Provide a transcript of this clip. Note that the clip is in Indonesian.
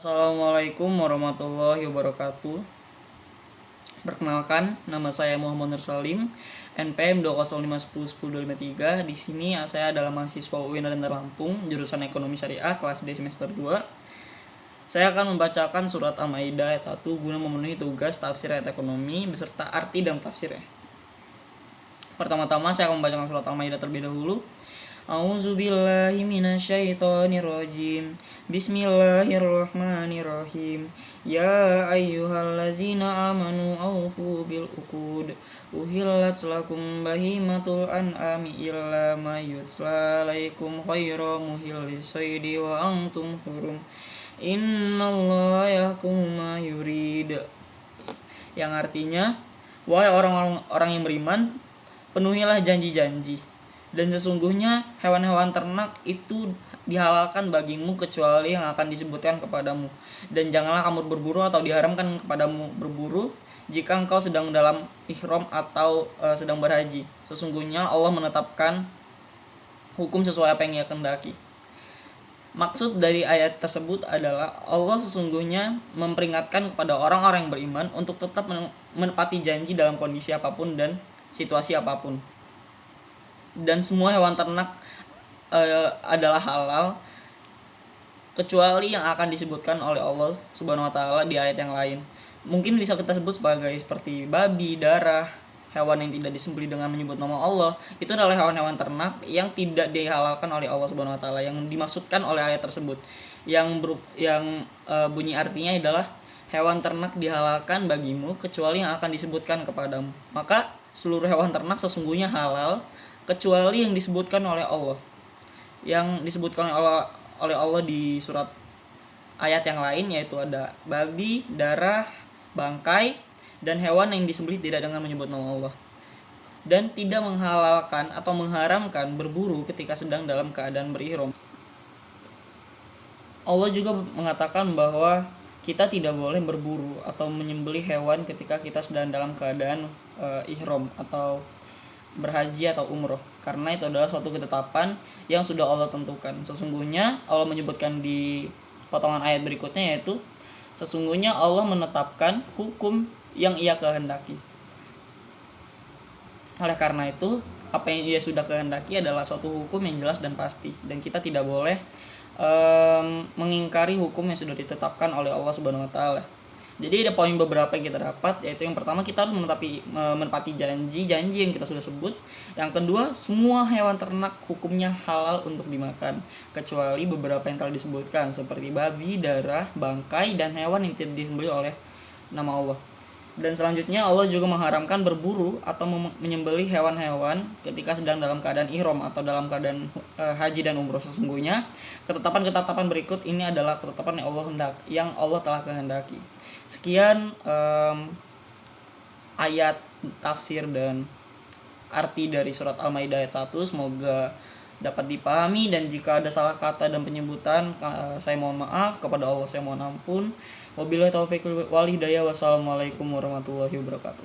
Assalamualaikum warahmatullahi wabarakatuh. Perkenalkan, nama saya Muhammad Nur Salim, NPM 205101023. Di sini saya adalah mahasiswa UIN Radar Lampung, jurusan Ekonomi Syariah, kelas D semester 2. Saya akan membacakan surat Al-Maidah ayat 1 guna memenuhi tugas tafsir ayat ekonomi beserta arti dan tafsirnya. Pertama-tama saya akan membacakan surat Al-Maidah terlebih dahulu. A'udzubillahi minasyaitonirrajim. Bismillahirrahmanirrahim. Ya ayyuhallazina amanu aufu bil uqud. Uhillat lakum bahimatul an'ami illa ma yutla alaikum ghairu muhillis saidi wa antum hurum. Innallaha yahkumu ma yurid. Yang artinya, wahai orang-orang yang beriman, penuhilah janji-janji. Dan sesungguhnya hewan-hewan ternak itu dihalalkan bagimu kecuali yang akan disebutkan kepadamu. Dan janganlah kamu berburu atau diharamkan kepadamu berburu jika engkau sedang dalam ihram atau sedang berhaji. Sesungguhnya Allah menetapkan hukum sesuai apa yang Ia kehendaki. Maksud dari ayat tersebut adalah Allah sesungguhnya memperingatkan kepada orang-orang yang beriman untuk tetap menepati janji dalam kondisi apapun dan situasi apapun. Dan semua hewan ternak adalah halal kecuali yang akan disebutkan oleh Allah Subhanahu wa taala di ayat yang lain. Mungkin bisa kita sebut seperti babi, darah, hewan yang tidak disembelih dengan menyebut nama Allah. Itu adalah hewan-hewan ternak yang tidak dihalalkan oleh Allah Subhanahu wa taala, yang dimaksudkan oleh ayat tersebut. Yang bunyi artinya adalah hewan ternak dihalalkan bagimu kecuali yang akan disebutkan kepadamu. Maka seluruh hewan ternak sesungguhnya halal kecuali yang disebutkan oleh Allah. Yang disebutkan oleh Allah di surat ayat yang lain, yaitu ada babi, darah, bangkai, dan hewan yang disembelih tidak dengan menyebut nama Allah. Dan tidak menghalalkan atau mengharamkan berburu ketika sedang dalam keadaan berihram. Allah juga mengatakan bahwa kita tidak boleh berburu atau menyembelih hewan ketika kita sedang dalam keadaan ihram atau berhaji atau umroh, karena itu adalah suatu ketetapan yang sudah Allah tentukan. Sesungguhnya Allah menyebutkan di potongan ayat berikutnya, yaitu sesungguhnya Allah menetapkan hukum yang Ia kehendaki. Oleh karena itu, apa yang Ia sudah kehendaki adalah suatu hukum yang jelas dan pasti, dan kita tidak boleh mengingkari hukum yang sudah ditetapkan oleh Allah Subhanahu wa taala. Jadi ada poin beberapa yang kita dapat, yaitu yang pertama, kita harus menepati janji-janji yang kita sudah sebut. Yang kedua, semua hewan ternak hukumnya halal untuk dimakan kecuali beberapa yang telah disebutkan seperti babi, darah, bangkai, dan hewan yang tidak disembelih oleh nama Allah. Dan selanjutnya Allah juga mengharamkan berburu atau menyembelih hewan-hewan ketika sedang dalam keadaan ihram atau dalam keadaan haji dan umroh. Sesungguhnya ketetapan berikut ini adalah ketetapan yang Allah telah kehendaki. Sekian ayat tafsir dan arti dari surat Al-Maidah ayat 1. Semoga dapat dipahami, dan jika ada salah kata dan penyebutan saya mohon maaf, kepada Allah saya mohon ampun. Wabillahi taufiq wal hidayah. Wassalamualaikum warahmatullahi wabarakatuh.